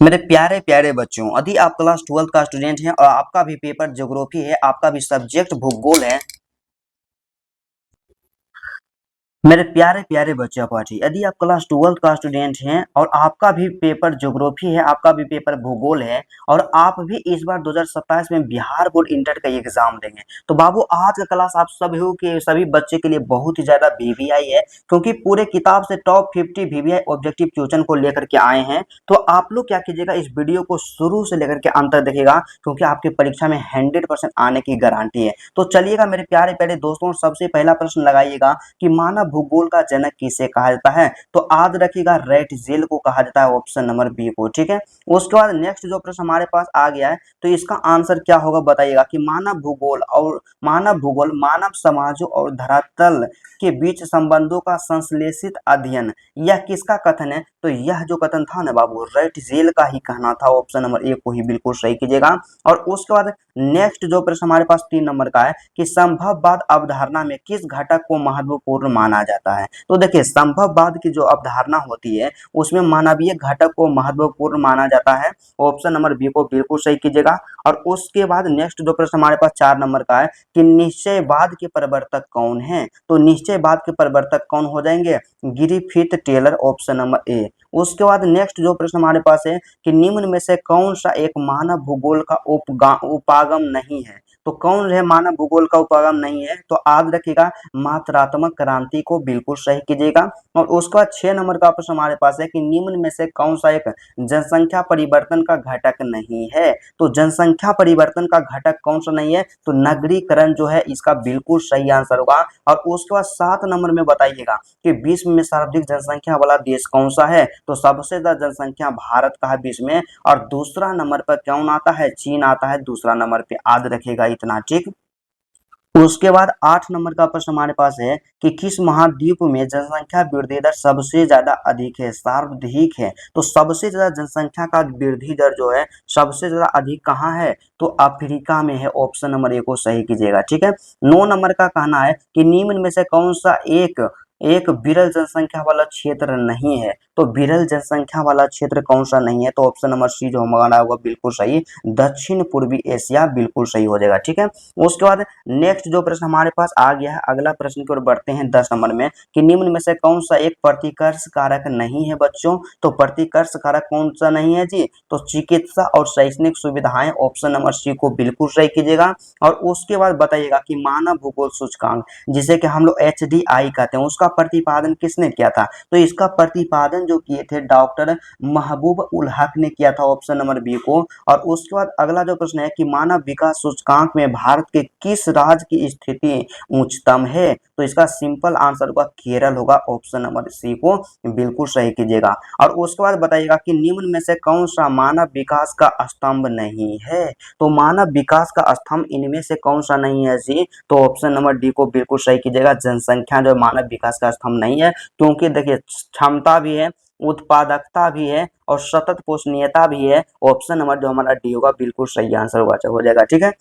मेरे प्यारे प्यारे बच्चों, यदि आप क्लास 12 का स्टूडेंट हैं और आपका भी पेपर ज्योग्राफी है, आपका भी सब्जेक्ट भूगोल है। मेरे प्यारे प्यारे बच्चा पाठी, यदि आप क्लास 12 का स्टूडेंट हैं और आपका भी पेपर ज्योग्राफी है, आपका भी पेपर भूगोल है और आप भी इस बार 2027 में बिहार बोर्ड इंटर का एग्जाम देंगे, तो बाबू आज का क्लास आप सभी के सभी बच्चे के लिए बहुत ही ज्यादा वीवीआई है, क्योंकि पूरे किताब से टॉप 50 वीवीआई ऑब्जेक्टिव क्वेश्चन को लेकर के आए हैं। तो आप लोग क्या कीजिएगा, इस वीडियो को शुरू से लेकर के अंत तक देखिएगा, क्योंकि आपकी परीक्षा में 100% आने की गारंटी है। तो चलिएगा मेरे प्यारे प्यारे दोस्तों, सबसे पहला प्रश्न लगाइएगा कि मानव भूगोल का जनक किसे कहा जाता है। तो याद रखिएगा, रेट जेल को कहा जाता है, ऑप्शन नंबर बी को। ठीक है, उसके बाद नेक्स्ट जो प्रश्न हमारे पास आ गया है, तो इसका आंसर क्या होगा बताइएगा कि मानव भूगोल मानव समाजों और धरातल के बीच संबंधों का संश्लेषित अध्ययन, यह किसका कथन है। तो यह जो कथन था ना बाबू, रेट जेल का ही कहना था, ऑप्शन नंबर ए को ही बिल्कुल सही कीजिएगा। और उसके बाद नेक्स्ट जो प्रश्न हमारे पास 3 नंबर का है कि संभववाद अवधारणा में किस घटक को महत्वपूर्ण माना जाता है। तो देखिए, संभववाद की जो अवधारणा होती है उसमें मानवीय घटक को महत्वपूर्ण माना जाता है, ऑप्शन नंबर बी को बिल्कुल सही कीजिएगा। और उसके बाद नेक्स्ट जो प्रश्न हमारे पास 4 नंबर का है कि निश्चयवाद के प्रवर्तक कौन है। तो निश्चयवाद के प्रवर्तक कौन हो जाएंगे, Griffith Taylor, option number A. उसके बाद नेक्स्ट जो प्रश्न हमारे पास है कि निम्न में से कौन सा एक मानव भूगोल का उपागम नहीं है। तो कौन है मानव भूगोल का उपागम नहीं है, तो याद रखिएगा, मात्रात्मक क्रांति को बिल्कुल सही कीजिएगा। और उसके बाद 6 नंबर का प्रश्न हमारे पास है कि निम्न में से कौन सा एक जनसंख्या परिवर्तन का घटक नहीं है। तो जनसंख्या परिवर्तन का घटक कौन सा नहीं है, तो नगरीकरण जो है इसका बिल्कुल सही आंसर होगा। और उसके बाद 7 नंबर में बताइएगा कि विश्व में सर्वाधिक जनसंख्या वाला देश कौन सा है। तो सबसे ज्यादा जनसंख्या भारत का है विश्व में, और दूसरा नंबर पर कौन आता है, चीन आता है दूसरा नंबर पे, याद रखिएगा इतना। ठीक, उसके बाद 8 नंबर का प्रश्न हमारे पास है कि किस महाद्वीप में जनसंख्या वृद्धि दर सबसे ज्यादा अधिक है, सर्वाधिक है। तो सबसे ज्यादा जनसंख्या का वृद्धि दर जो है सबसे ज्यादा अधिक कहाँ है, तो अफ्रीका में है, ऑप्शन नंबर ए को सही कीजिएगा। ठीक है, 9 नंबर का कहना है कि निम्न में से कौन सा एक एक विरल जनसंख्या वाला क्षेत्र नहीं है। तो विरल जनसंख्या वाला क्षेत्र कौन सा नहीं है, तो ऑप्शन नंबर सी जो हमारा होगा बिल्कुल सही, दक्षिण पूर्वी एशिया बिल्कुल सही हो जाएगा। ठीक है, उसके बाद नेक्स्ट जो प्रश्न हमारे पास आ गया है, अगला प्रश्न की ओर बढ़ते हैं 10 नंबर में कि निम्न में से कौन सा एक प्रतिकर्ष कारक नहीं है बच्चों। तो प्रतिकर्ष कारक कौन सा नहीं है जी, तो चिकित्सा और शैक्षणिक सुविधाएं, ऑप्शन नंबर सी को बिल्कुल सही कीजिएगा। और उसके बाद बताइएगा कि मानव भूगोल सूचकांक, जिसे कि हम लोग HDI कहते हैं, उसका प्रतिपादन किसने किया था। तो इसका प्रतिपादन जो किए थे डॉक्टर महबूब उल हक ने किया था, ऑप्शन नंबर बी को। और उसके बाद अगला जो प्रश्न है कि मानव विकास सूचकांक में भारत के किस राज्य की स्थिति उच्चतम है। तो इसका सिंपल आंसर होगा केरल होगा, ऑप्शन नंबर सी को बिल्कुल सही कीजिएगा। और उसके बाद बताइएगा कि निम्न में से कौन सा मानव विकास का स्तंभ नहीं है। तो मानव विकास का स्तंभ इनमें से कौन सा नहीं है जी, तो ऑप्शन नंबर डी को बिल्कुल सही कीजिएगा। जनसंख्या जो मानव विकास का स्तंभ नहीं है, क्योंकि देखिए क्षमता भी है, उत्पादकता भी है और सतत पोषणीयता भी है, ऑप्शन नंबर जो हमारा डी होगा बिल्कुल सही आंसर होगा हो जाएगा। ठीक है,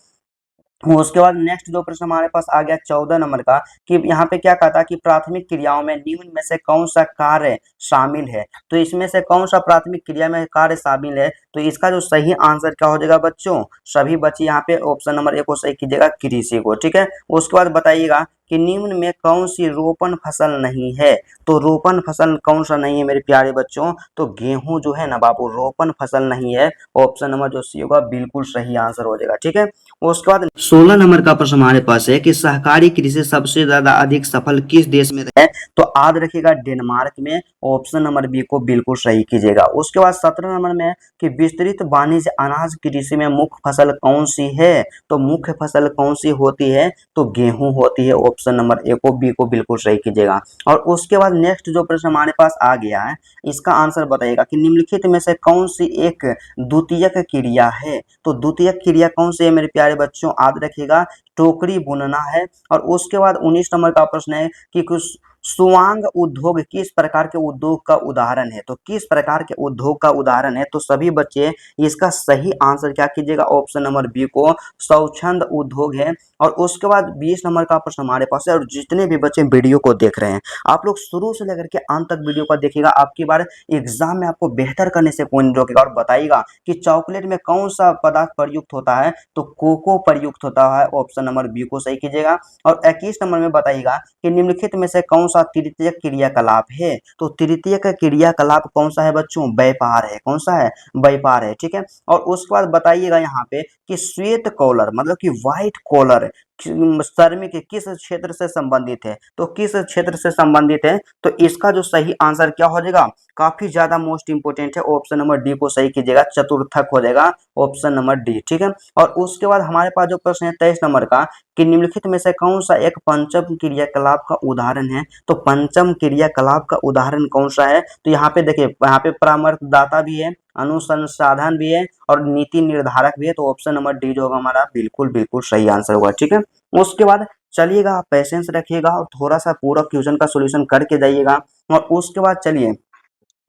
उसके बाद नेक्स्ट जो प्रश्न हमारे पास आ गया 14 नंबर का कि यहाँ पे क्या कहता है कि प्राथमिक क्रियाओं में निम्न में से कौन सा कार्य शामिल है। तो इसमें से कौन सा प्राथमिक क्रिया में कार्य शामिल है, तो इसका जो सही आंसर क्या हो जाएगा बच्चों, सभी बच्चे यहाँ पे ऑप्शन नंबर ए को सही कीजिएगा, कृषि को। ठीक है, उसके बाद बताइएगा कि निम्न में कौन सी रोपण फसल नहीं है। तो रोपण फसल कौन सा नहीं है मेरे प्यारे बच्चों, तो गेहूं जो है ना बाबू, रोपण फसल नहीं है, ऑप्शन नंबर जो सी होगा बिल्कुल सही आंसर हो जाएगा। ठीक है, उसके बाद 16 नंबर का प्रश्न हमारे पास है कि सहकारी कृषि सबसे ज्यादा अधिक सफल किस देश में है। तो याद रखिएगा डेनमार्क में, ऑप्शन नंबर बी को बिल्कुल सही कीजिएगा। उसके बाद 17 नंबर में कि विस्तृत वाणिज्य अनाज कृषि में मुख्य फसल कौन सी है। तो मुख्य फसल कौन सी होती है, तो गेहूं होती है, ऑप्शन नंबर ए को बी को बिल्कुल सही कीजिएगा। और उसके बाद नेक्स्ट जो प्रश्न हमारे पास आ गया है, इसका आंसर बताइएगा कि निम्नलिखित में से कौन सी एक द्वितीयक क्रिया है। तो द्वितीयक क्रिया कौन सी है मेरे प्यारे बच्चों, याद रखिएगा, टोकरी बुनना है। और उसके बाद 19 नंबर का प्रश्न है कि कुछ सुवांग उद्योग किस प्रकार के उद्योग का उदाहरण है? तो किस प्रकार के उद्योग का उदाहरण है? तो सभी बच्चे इसका सही आंसर क्या कीजिएगा, ऑप्शन नंबर बी को स्वच्छंद उद्योग है। और उसके बाद 20 नंबर का प्रश्न हमारे पास है, और जितने भी बच्चे वीडियो को देख रहे हैं आप लोग शुरू से लेकर के अंत तक वीडियो को देखिएगा, आपकी बार एग्जाम में आपको बेहतर करने से कोई नहीं रोकेगा। और बताइएगा कि चॉकलेट में कौन सा पदार्थ प्रयुक्त होता है? तो कोको प्रयुक्त होता है, ऑप्शन नंबर बी को सही कीजिएगा। और 21 नंबर में बताइएगा कि निम्नलिखित में से कौन सा तृतीयक क्रियाकलाप है? तो तृतीयक क्रियाकलाप कौन सा है बच्चों? व्यापार है। कौन सा है? व्यापार है, ठीक है। और उसके बाद बताइएगा यहाँ पे कि श्वेत कॉलर मतलब कि व्हाइट कॉलर श्रमिक किस क्षेत्र से संबंधित है? तो किस क्षेत्र से संबंधित है? तो इसका जो सही आंसर क्या हो जाएगा, काफी ज्यादा मोस्ट इंपोर्टेंट है, ऑप्शन नंबर डी को सही कीजिएगा, चतुर्थक हो जाएगा ऑप्शन नंबर डी, ठीक है। और उसके बाद हमारे पास जो प्रश्न है 23 नंबर का कि निम्नलिखित में से कौन सा एक पंचम क्रियाकलाप का उदाहरण है? तो पंचम क्रियाकलाप का उदाहरण कौन सा है? तो यहाँ पे देखिए, यहाँ पे परामर्शदाता भी है, अनुसंसाधन भी है और नीति निर्धारक भी है। तो ऑप्शन नंबर डी जो होगा हमारा बिल्कुल बिल्कुल सही आंसर होगा, ठीक है। उसके बाद चलिएगा, आप पेशेंस रखिएगा और थोड़ा सा पूरा क्वेश्चन का सॉल्यूशन करके जाइएगा। और उसके बाद चलिए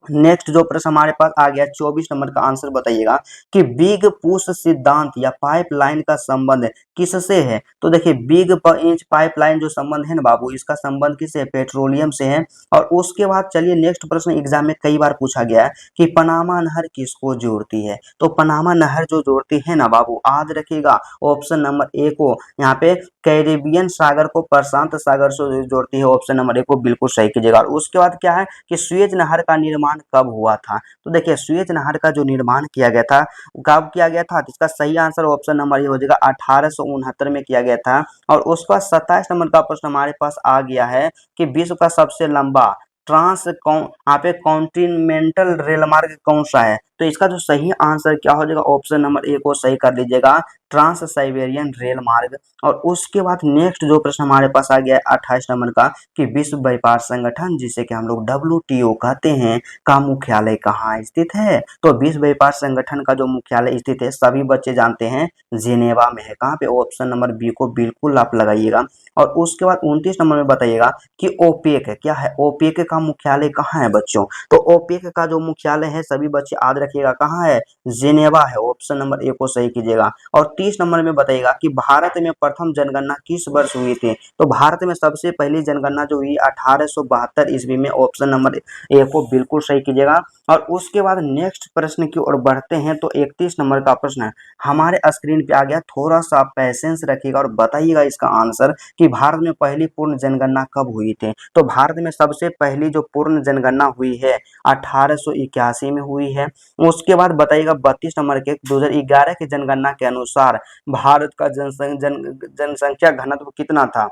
नेक्स्ट जो प्रश्न हमारे पास आ गया 24 नंबर का आंसर बताइएगा कि बिग पुश सिद्धांत या पाइपलाइन का संबंध किससे है? तो देखिए बिग इंच पाइपलाइन जो संबंध है ना बाबू, इसका संबंध किससे? पेट्रोलियम से है। और उसके बाद चलिए नेक्स्ट प्रश्न एग्जाम में कई बार पूछा गया है कि पनामा नहर किसको जोड़ती है? तो पनामा नहर जो जोड़ती है ना बाबू, याद रखिएगा ऑप्शन नंबर ए को, यहाँ पे कैरेबियन सागर को प्रशांत सागर से जोड़ती है, ऑप्शन नंबर ए को बिल्कुल सही कीजिएगा। और उसके बाद क्या है कि सुएज नहर का निर्माण कब हुआ था? तो देखिए सुएज नहर का जो निर्माण किया गया था, कब किया गया था? इसका सही आंसर ऑप्शन नंबर ये हो जाएगा 1869 में किया गया था। और उसका 27 नंबर का प्रश्न हमारे पास आ गया है कि विश्व का सबसे लंबा यहाँ पे कॉन्टिनेंटल रेल मार्ग कौन सा है? तो इसका जो सही आंसर क्या हो जाएगा, ऑप्शन नंबर ए को सही कर लीजिएगा, ट्रांस साइबेरियन रेल मार्ग। और उसके बाद नेक्स्ट जो प्रश्न हमारे पास आ गया है 28 नंबर का कि विश्व व्यापार संगठन जिसे कि हम लोग WTO कहते हैं का मुख्यालय कहाँ स्थित है? तो विश्व व्यापार संगठन का जो मुख्यालय स्थित है सभी बच्चे जानते हैं जिनेवा में है। कहाँ पे? ऑप्शन नंबर बी को बिल्कुल आप लगाइएगा। और उसके बाद 29 नंबर में बताइएगा कि ओपेक क्या है? ओपेक का मुख्यालय कहाँ है बच्चों? तो ओपेक का जो मुख्यालय है सभी बच्चे याद रखिएगा कहाँ है? जिनेवा है, ऑप्शन नंबर ए को सही कीजिएगा। और 30 नंबर में बताइएगा कि भारत में प्रथम जनगणना किस वर्ष हुई थी? तो भारत में सबसे पहली जनगणना जो हुई 1872 ईस्वी में, ऑप्शन नंबर ए को बिल्कुल सही कीजिएगा। और उसके बाद नेक्स्ट प्रश्न की ओर बढ़ते हैं। तो 31 नंबर का प्रश्न है हमारे स्क्रीन पे आ गया, थोड़ा सा पेशेंस रखिएगा और बताइएगा इसका आंसर कि भारत में पहली पूर्ण जनगणना कब हुई थी? तो भारत में सबसे पहली जो पूर्ण जनगणना हुई है 1881 में हुई है। उसके बाद बताइएगा 32 नंबर के 2011 की जनगणना के अनुसार भारत का जनसंख्या घनत्व कितना था?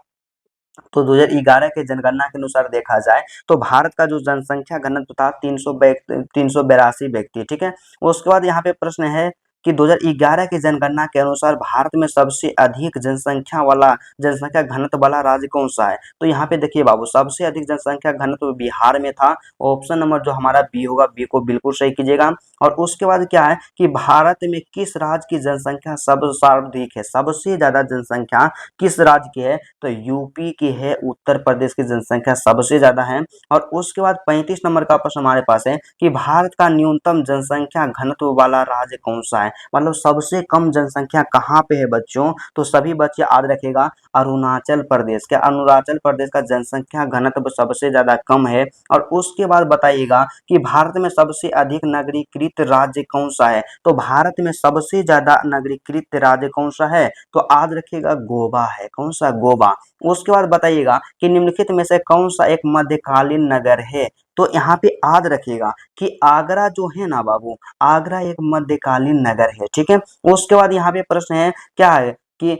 तो 2011 के जनगणना के अनुसार देखा जाए तो भारत का जो जनसंख्या घनत्व था 382 व्यक्ति, ठीक है। उसके बाद यहाँ पे प्रश्न है कि 2011 की जनगणना के अनुसार भारत में सबसे अधिक जनसंख्या घनत्व वाला राज्य कौन सा है? तो यहाँ पे देखिए बाबू, सबसे अधिक जनसंख्या घनत्व बिहार में था, ऑप्शन नंबर जो हमारा बी होगा, बी को बिल्कुल सही कीजिएगा। और उसके बाद क्या है कि भारत में किस राज्य की जनसंख्या सर्वाधिक है? सबसे ज्यादा जनसंख्या किस राज्य की है? तो यूपी की है, उत्तर प्रदेश की जनसंख्या सबसे ज्यादा है। और उसके बाद 35 नंबर का प्रश्न हमारे पास है कि भारत का न्यूनतम जनसंख्या घनत्व वाला राज्य कौन सा है? मतलब सबसे कम जनसंख्या कहाँ पे है बच्चों? तो सभी बच्चे याद रखेगा अरुणाचल प्रदेश। क्या अरुणाचल प्रदेश का जनसंख्या घनत्व सबसे ज्यादा कम है? और उसके बाद बताइएगा कि भारत में सबसे अधिक नगरीकृत राज्य कौन सा है? तो भारत में सबसे ज्यादा नगरीकृत राज्य कौन सा है? तो याद रखिएगा गोवा है। कौन सा? गोवा। उसके बाद बताइएगा कि निम्नलिखित में से कौन सा एक मध्यकालीन नगर है? तो यहाँ पे याद रखिएगा कि आगरा जो है ना बाबू, आगरा एक मध्यकालीन नगर है, ठीक है। उसके बाद यहाँ पे प्रश्न है क्या है कि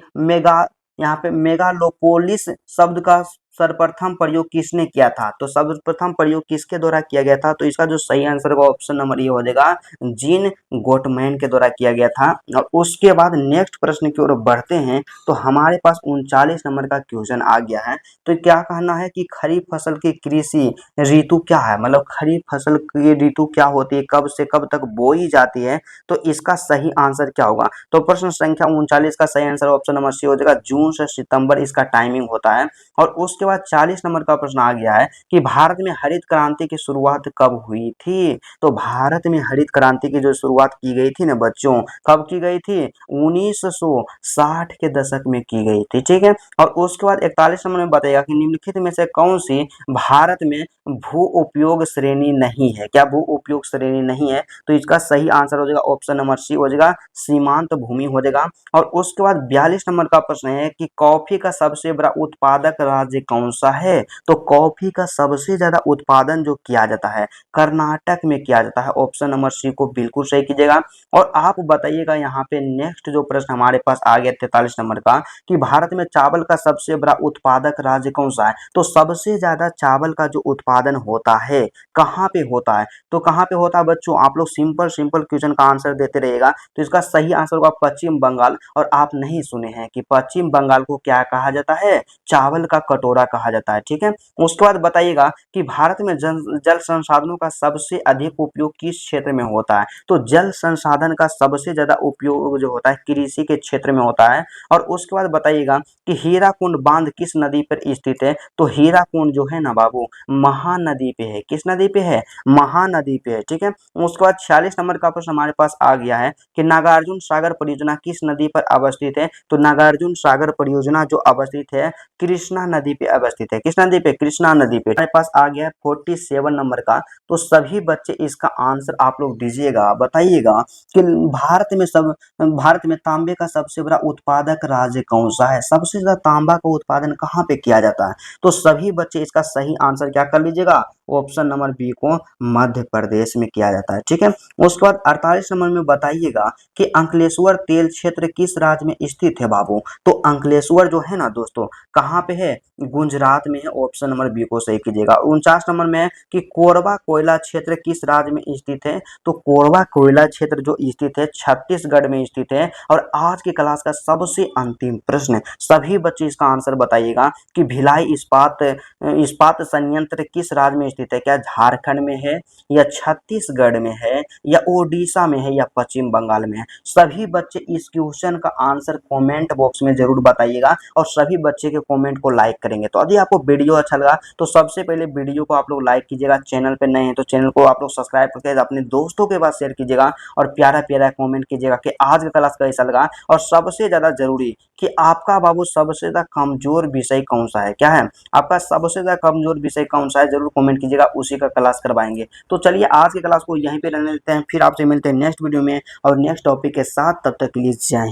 यहाँ पे मेगालोपोलिस शब्द का सर्वप्रथम प्रयोग किसने किया था? तो सर्वप्रथम प्रयोग किसके द्वारा किया गया था? तो इसका जो सही आंसर होगा ऑप्शन नंबर ये हो जाएगा, जीन गोटमैन के द्वारा किया गया था। और उसके बाद नेक्स्ट प्रश्न की ओर बढ़ते हैं। तो हमारे पास 39 नंबर का क्वेश्चन आ गया है। तो क्या कहना है कि खरीफ फसल की कृषि ऋतु क्या है? मतलब खरीफ फसल की ऋतु क्या होती है, कब से कब तक बोई जाती है? तो इसका सही आंसर क्या होगा? तो प्रश्न संख्या 39 का सही आंसर ऑप्शन नंबर सी हो जाएगा, जून से सितंबर इसका टाइमिंग होता है। और उसके बाद 40 नंबर का प्रश्न आ गया है कि भारत में हरित क्रांति की शुरुआत कब हुई थी। तो भारत में हरित क्रांति की जो शुरुआत की गई थी ना बच्चों, कब की गई थी? 1960 के दशक में की गई थी, ठीक है। और उसके बाद 41 नंबर में बताइएगा कि निम्नलिखित में से कौन सी भारत में भू उपयोग श्रेणी नहीं है। क्या भू उपयोग श्रेणी नहीं है? तो इसका सही आंसर हो जाएगा ऑप्शन नंबर सी हो जाएगा, सीमांत भूमि हो जाएगा। और उसके बाद 42 नंबर का प्रश्न है कि कॉफी का सबसे बड़ा उत्पादक राज्य कौन सा है। तो कॉफी का सबसे ज्यादा उत्पादन जो किया जाता है कर्नाटक में किया जाता है। ऑप्शन नंबर सी को बिल्कुल सही कीजिएगा। और आप बताइएगा यहाँ पे नेक्स्ट जो प्रश्न हमारे पास आ गया 43 नंबर का कि भारत में चावल का सबसे बड़ा उत्पादक राज्य कौन सा है। तो सबसे ज्यादा चावल का जो उत्पादन होता है कहाँ पे होता है? तो कहाँ पे होता है बच्चों? आप लोग सिंपल सिंपल क्वेश्चन का आंसर देते रहिएगा। तो इसका सही आंसर होगा पश्चिम बंगाल। और आप नहीं सुने हैं कि पश्चिम बंगाल को क्या कहा जाता है? चावल का कटोरा कहा जाता है, ठीक है। उसके बाद बताइएगा कि भारत में जल संसाधनों का सबसे अधिक उपयोग किस क्षेत्र में होता है। तो जल संसाधन का सबसे ज्यादा उपयोग जो होता है कृषि के क्षेत्र में होता है। और उसके बाद बताइएगा कि हीराकुंड बांध किस नदी पर स्थित है। तो हीराकुंड जो है ना बाबू महानदी पे है। किस नदी पे है? महानदी पे है, ठीक है। उसके बाद 46 नंबर का प्रश्न हमारे पास आ गया है कि नागार्जुन सागर परियोजना किस नदी पर अवस्थित है। तो नागार्जुन सागर परियोजना जो अवस्थित है कृष्णा नदी पे अवस्थित है। किस नदी पे? कृष्णा नदी पे। हमारे पास आ गया है 47 नंबर का। तो सभी बच्चे इसका आंसर आप लोग दीजिएगा, बताइएगा कि भारत में तांबे का सबसे बड़ा उत्पादक राज्य कौन सा है। सबसे ज्यादा तांबा का उत्पादन कहाँ पे किया जाता है? तो सभी बच्चे इसका सही आंसर क्या कर लीजिएगा? ऑप्शन नंबर बी को मध्य प्रदेश में किया जाता है, ठीक है। उसके बाद 48 नंबर में बताइएगा कि अंकलेश्वर तेल क्षेत्र किस राज्य में स्थित है बाबू। तो अंकलेश्वर जो है ना दोस्तों कहाँ पे है? गुजरात में है। ऑप्शन नंबर बी को सही कीजिएगा। 49 नंबर में है कि कोरबा कोयला क्षेत्र किस राज्य में स्थित है। तो कोरबा कोयला क्षेत्र जो स्थित है छत्तीसगढ़ में स्थित है। और आज की क्लास का सबसे अंतिम प्रश्न, सभी बच्चे इसका आंसर बताइएगा कि भिलाई इस्पात संयंत्र किस राज्य में स्थित है। क्या झारखंड में है या छत्तीसगढ़ में है या ओडिशा में है या पश्चिम बंगाल में है? सभी बच्चे इस क्वेश्चन का आंसर कमेंट बॉक्स में जरूर बताइएगा और सभी बच्चे के कमेंट को लाइक करेंगे। तो यदि आपको वीडियो अच्छा लगा तो सबसे पहले वीडियो को आप लोग लाइक कीजिएगा, चैनल पे नए हैं तो चैनल को आप लोग सब्सक्राइब करके अपने दोस्तों के पास शेयर कीजिएगा और प्यारा प्यारा कमेंट कीजिएगा कि आज का क्लास कैसा लगा। और सबसे ज्यादा जरूरी कि आपका बाबू सबसे ज्यादा कमजोर विषय कौन सा है, क्या है आपका सबसे ज्यादा कमजोर विषय कौन सा है, जरूर कमेंट कीजिएगा, उसी का क्लास करवाएंगे। तो चलिए आज की क्लास को यहीं पे रहने देते हैं, फिर आपसे मिलते हैं नेक्स्ट वीडियो में और नेक्स्ट टॉपिक के साथ। तब तक के लिए जय हिंद।